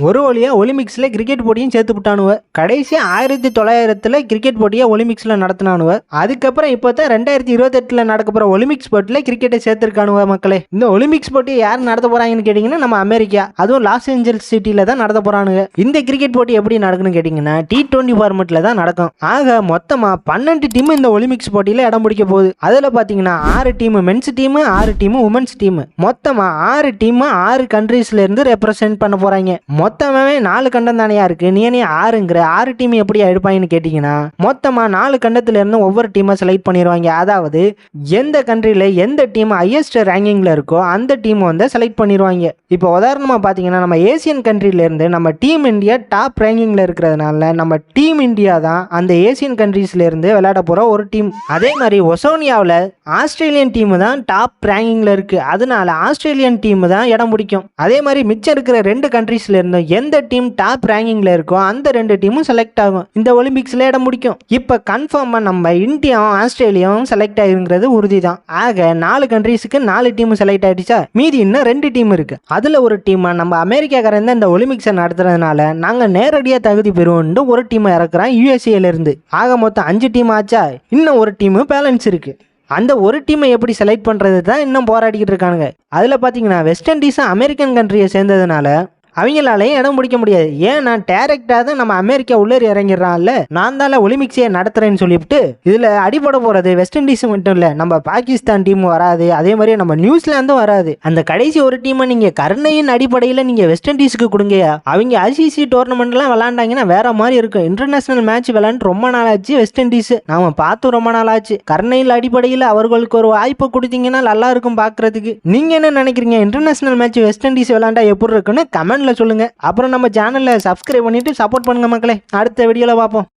ஒரு வழியா ஒலிம்பிக்ஸ்ல கிரிக்கெட் போட்டியும் சேர்த்து விட்டானுவ. கடைசி 1900 கிரிக்கெட் போட்டியை ஒலிம்பிக்ஸ்ல நடத்தினானுவ. அதுக்கப்புறம் இப்பதான் 2028 நடக்க போற ஒலிம்பிக்ஸ் போட்டியில கிரிக்கெட்டை சேர்த்திருக்கானுவ. மக்களே, இந்த ஒலிம்பிக்ஸ் போட்டியை யார் நடத்த போறாங்கன்னு கேட்டீங்கன்னா நம்ம அமெரிக்கா, அதுவும் லாஸ் ஏஞ்சல்ஸ் சிட்டில தான் நடத்த போறானுங்க. இந்த கிரிக்கெட் போட்டி எப்படி நடக்குன்னு கேட்டீங்கன்னா T20 ஃபார்மெட்ல தான் நடக்கும். ஆக மொத்தமா 12 டீம் இந்த ஒலிம்பிக்ஸ் போட்டியில இடம் பிடிக்க போகுது. அதுல பாத்தீங்கன்னா 6 team men's team, 6 team women's team, மொத்தமா 6 டீம் 6 கண்ட்ரீஸ்ல இருந்து ரெப்ரசென்ட் பண்ண போறாங்க. மொத்தமாவே 4 கண்டம் தானே இருக்கு, நீ 6ங்கிற 6 டீம் எப்படி எடுப்பாங்கன்னு கேட்டீங்கன்னா மொத்தமா 4 கண்டத்துல இருந்து ஒவ்வொரு டீமை செலக்ட் பண்ணிடுவாங்க. அதாவது எந்த கண்ட்ரில எந்த டீம் ஹையஸ்ட் ரேங்கிங்ல இருக்கோ அந்த டீம் வந்து செலக்ட் பண்ணிடுவாங்க. இப்போ உதாரணமா பாத்தீங்கன்னா நம்ம ஏசியன் கண்ட்ரில இருந்து நம்ம டீம் இந்தியா டாப் ரேங்கிங்ல இருக்கிறதுனால நம்ம டீம் இந்தியா தான் அந்த ஏசியன் கண்ட்ரீஸ்ல இருந்து விளையாட போற ஒரு டீம். அதே மாதிரி ஒசோனியாவில் ஆஸ்திரேலியன் டீம் தான் டாப் ரேங்கிங்ல இருக்கு, அதனால ஆஸ்திரேலியன் டீம் தான் இடம் பிடிக்கும். அதே மாதிரி மிச்சம் இருக்கிற 2 கண்ட்ரீஸ்ல இருந்து எந்த டீம் டாப் ரேங்கிங்ல இருக்கோ அந்த 2 டீமும் செலக்ட் ஆகும், இந்த ஒலிம்பிக்ஸ்ல இடம் பிடிக்கும். இப்ப கன்ஃபார்மா நம்ம இந்தியாவும் ஆஸ்திரேலியாவும் செலக்ட் ஆகிருக்கிறது உறுதி தான். ஆக 4 கண்ட்ரீஸுக்கு 4 டீம் செலக்ட் ஆயிடுச்சா, மீதி இன்னும் 2 டீம் இருக்கு. அதுல ஒரு டீம் நம்ம அமெரிக்காக்காரன் இந்த ஒலிம்பிக்ஸை நடத்துறதுனால நாங்க நேரடியா தகுதி பெறுவோம்னு ஒரு டீம் இறக்குறான் யூஎஸ்ஏல இருந்து. ஆக மொத்தம் 5 டீம் ஆச்சா, இன்னும் ஒரு டீம் பேலன்ஸ் இருக்கு. அந்த ஒரு டீமை எப்படி செலக்ட் பண்றது தான் இன்னும் போராடிக்கிட்டு இருக்கானுங்க. அதுல பாத்தீங்கன்னா வெஸ்ட் இண்டீஸும் அமெரிக்கன் கண்ட்ரியை சேர்ந்ததுனால அவங்களாலையும் இடம் பிடிக்க முடியாது. ஏன்னா டைரக்டா தான் நம்ம அமெரிக்கா உள்ளே இறங்கிடுறான்ல, நான் தான் ஒலிம்பிக்ஸையே நடத்துறேன்னு சொல்லிவிட்டு இதுல அடிபட போறது வெஸ்ட் இண்டீஸ் மட்டும் இல்ல, நம்ம பாகிஸ்தான் டீம் வராது, அதே மாதிரி நம்ம நியூசிலாந்தும் வராது. அந்த கடைசி ஒரு டீமை நீங்க கருணையின் அடிப்படையில் நீங்க வெஸ்ட் இண்டீஸுக்கு கொடுங்க. அவங்க ஐசிசி டோர்னமெண்ட்லாம் விளையாண்டாங்கன்னா வேற மாதிரி இருக்கும். இன்டர்நேஷனல் மேட்ச் விளையாண்டு ரொம்ப நாள் ஆச்சு வெஸ்ட் இண்டீஸ், நாம பார்த்து ரொம்ப நாள் ஆச்சு. கருணையில் அடிப்படையில் அவர்களுக்கு ஒரு வாய்ப்பு கொடுத்தீங்கன்னா நல்லா இருக்கும் பாக்குறதுக்கு. நீங்க என்ன நினைக்கிறீங்க, இன்டர்நேஷனல் மேட்ச் வெஸ்ட் இண்டீஸ் விளையாண்டா எப்படி இருக்குன்னு கமெண்ட் சொல்லுங்க. அப்புறம் நம்ம சேனலை சப்ஸ்கிரைப் பண்ணிட்டு சப்போர்ட் பண்ணுங்க மக்களே. அடுத்த வீடியோல பார்ப்போம்.